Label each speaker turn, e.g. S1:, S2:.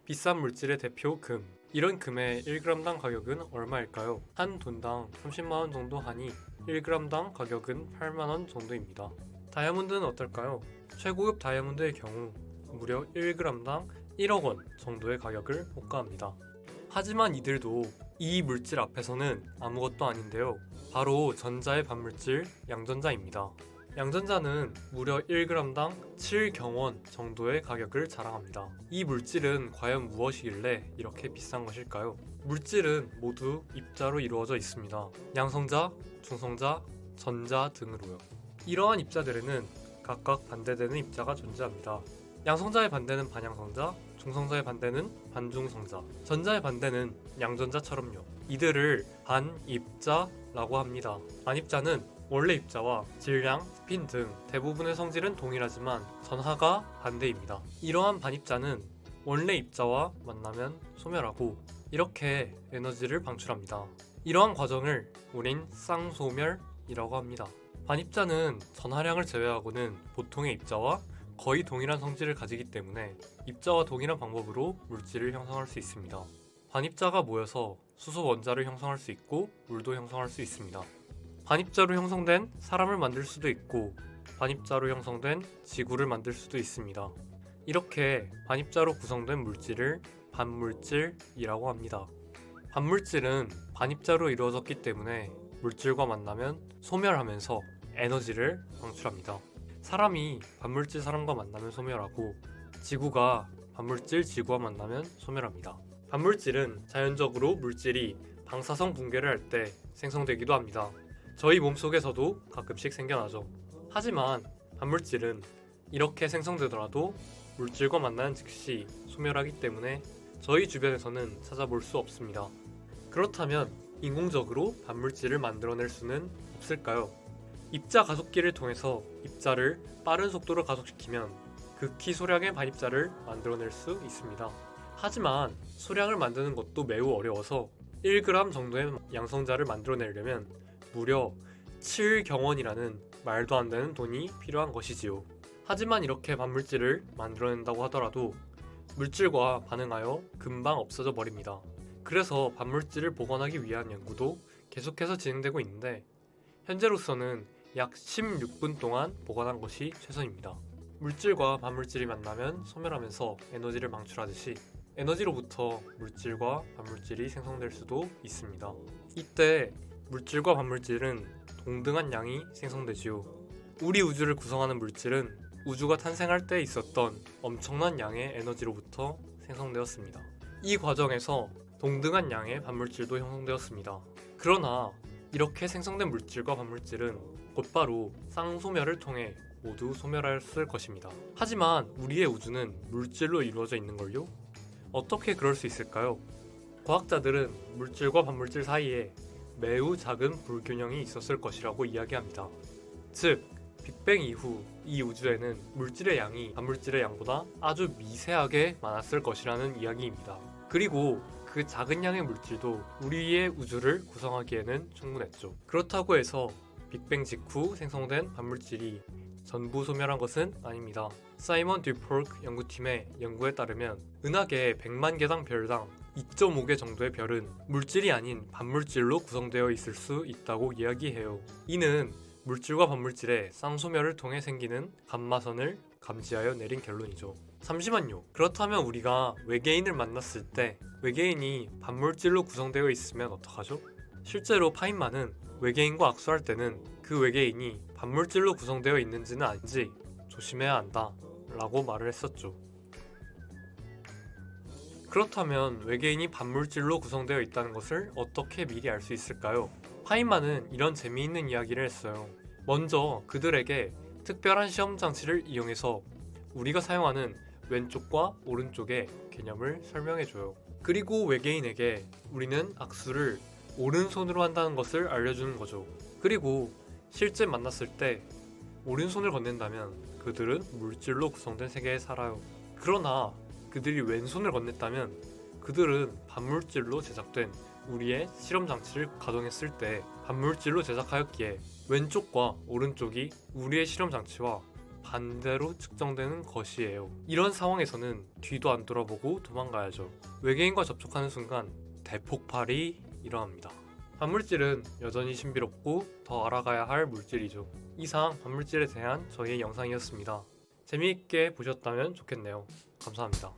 S1: 비싼 물질의 대표 금. 이런 금의 1g당 가격은 얼마일까요? 한 돈당 30만원 정도 하니 1g당 가격은 8만원 정도입니다. 다이아몬드는 어떨까요? 최고급 다이아몬드의 경우 무려 1g당 1억원 정도의 가격을 호가합니다. 하지만 이들도 이 물질 앞에서는 아무것도 아닌데요. 바로 전자의 반물질 양전자입니다. 양전자는 무려 1g당 7경원 정도의 가격을 자랑합니다. 이 물질은 과연 무엇이길래 이렇게 비싼 것일까요? 물질은 모두 입자로 이루어져 있습니다. 양성자, 중성자, 전자 등으로요. 이러한 입자들에는 각각 반대되는 입자가 존재합니다. 양성자의 반대는 반양성자, 중성자의 반대는 반중성자, 전자의 반대는 양전자처럼요. 이들을 반입자라고 합니다. 반입자는 원래 입자와 질량, 스핀 등 대부분의 성질은 동일하지만 전하가 반대입니다. 이러한 반입자는 원래 입자와 만나면 소멸하고 이렇게 에너지를 방출합니다. 이러한 과정을 우린 쌍소멸이라고 합니다. 반입자는 전하량을 제외하고는 보통의 입자와 거의 동일한 성질을 가지기 때문에 입자와 동일한 방법으로 물질을 형성할 수 있습니다. 반입자가 모여서 수소 원자를 형성할 수 있고 물도 형성할 수 있습니다. 반입자로 형성된 사람을 만들 수도 있고 반입자로 형성된 지구를 만들 수도 있습니다. 이렇게 반입자로 구성된 물질을 반물질이라고 합니다. 반물질은 반입자로 이루어졌기 때문에 물질과 만나면 소멸하면서 에너지를 방출합니다. 사람이 반물질 사람과 만나면 소멸하고 지구가 반물질 지구와 만나면 소멸합니다. 반물질은 자연적으로 물질이 방사성 붕괴를 할 때 생성되기도 합니다. 저희 몸속에서도 가끔씩 생겨나죠. 하지만 반물질은 이렇게 생성되더라도 물질과 만나는 즉시 소멸하기 때문에 저희 주변에서는 찾아볼 수 없습니다. 그렇다면 인공적으로 반물질을 만들어낼 수는 없을까요? 입자 가속기를 통해서 입자를 빠른 속도로 가속시키면 극히 소량의 반입자를 만들어낼 수 있습니다. 하지만 소량을 만드는 것도 매우 어려워서 1g 정도의 양성자를 만들어내려면 무려 7경원이라는 말도 안 되는 돈이 필요한 것이지요. 하지만 이렇게 반물질을 만들어낸다고 하더라도 물질과 반응하여 금방 없어져 버립니다. 그래서 반물질을 보관하기 위한 연구도 계속해서 진행되고 있는데 현재로서는 약 16분 동안 보관한 것이 최선입니다. 물질과 반물질이 만나면 소멸하면서 에너지를 방출하듯이 에너지로부터 물질과 반물질이 생성될 수도 있습니다. 이때 물질과 반물질은 동등한 양이 생성되지요. 우리 우주를 구성하는 물질은 우주가 탄생할 때 있었던 엄청난 양의 에너지로부터 생성되었습니다. 이 과정에서 동등한 양의 반물질도 형성되었습니다. 그러나 이렇게 생성된 물질과 반물질은 곧바로 쌍소멸을 통해 모두 소멸하였을 것입니다. 하지만 우리의 우주는 물질로 이루어져 있는걸요? 어떻게 그럴 수 있을까요? 과학자들은 물질과 반물질 사이에 매우 작은 불균형이 있었을 것이라고 이야기합니다. 즉, 빅뱅 이후 이 우주에는 물질의 양이 반물질의 양보다 아주 미세하게 많았을 것이라는 이야기입니다. 그리고 그 작은 양의 물질도 우리의 우주를 구성하기에는 충분했죠. 그렇다고 해서 빅뱅 직후 생성된 반물질이 전부 소멸한 것은 아닙니다. 사이먼 듀포크 연구팀의 연구에 따르면 은하계 100만 개당 별당 2.5개 정도의 별은 물질이 아닌 반물질로 구성되어 있을 수 있다고 이야기해요. 이는 물질과 반물질의 쌍소멸을 통해 생기는 감마선을 감지하여 내린 결론이죠. 잠시만요. 그렇다면 우리가 외계인을 만났을 때 외계인이 반물질로 구성되어 있으면 어떡하죠? 실제로 파인만은 외계인과 악수할 때는 그 외계인이 반물질로 구성되어 있는지는 아닌지 조심해야 한다 라고 말을 했었죠. 그렇다면 외계인이 반물질로 구성되어 있다는 것을 어떻게 미리 알 수 있을까요? 파인만은 이런 재미있는 이야기를 했어요. 먼저 그들에게 특별한 시험 장치를 이용해서 우리가 사용하는 왼쪽과 오른쪽의 개념을 설명해줘요. 그리고 외계인에게 우리는 악수를 오른손으로 한다는 것을 알려주는 거죠. 그리고 실제 만났을 때 오른손을 건넨다면 그들은 물질로 구성된 세계에 살아요. 그러나 그들이 왼손을 건넸다면 그들은 반물질로 제작된 우리의 실험 장치를 가동했을 때 반물질로 제작하였기에 왼쪽과 오른쪽이 우리의 실험 장치와 반대로 측정되는 것이에요. 이런 상황에서는 뒤도 안 돌아보고 도망가야죠. 외계인과 접촉하는 순간 대폭발이 일어납니다. 반물질은 여전히 신비롭고 더 알아가야 할 물질이죠. 이상 반물질에 대한 저희의 영상이었습니다. 재미있게 보셨다면 좋겠네요. 감사합니다.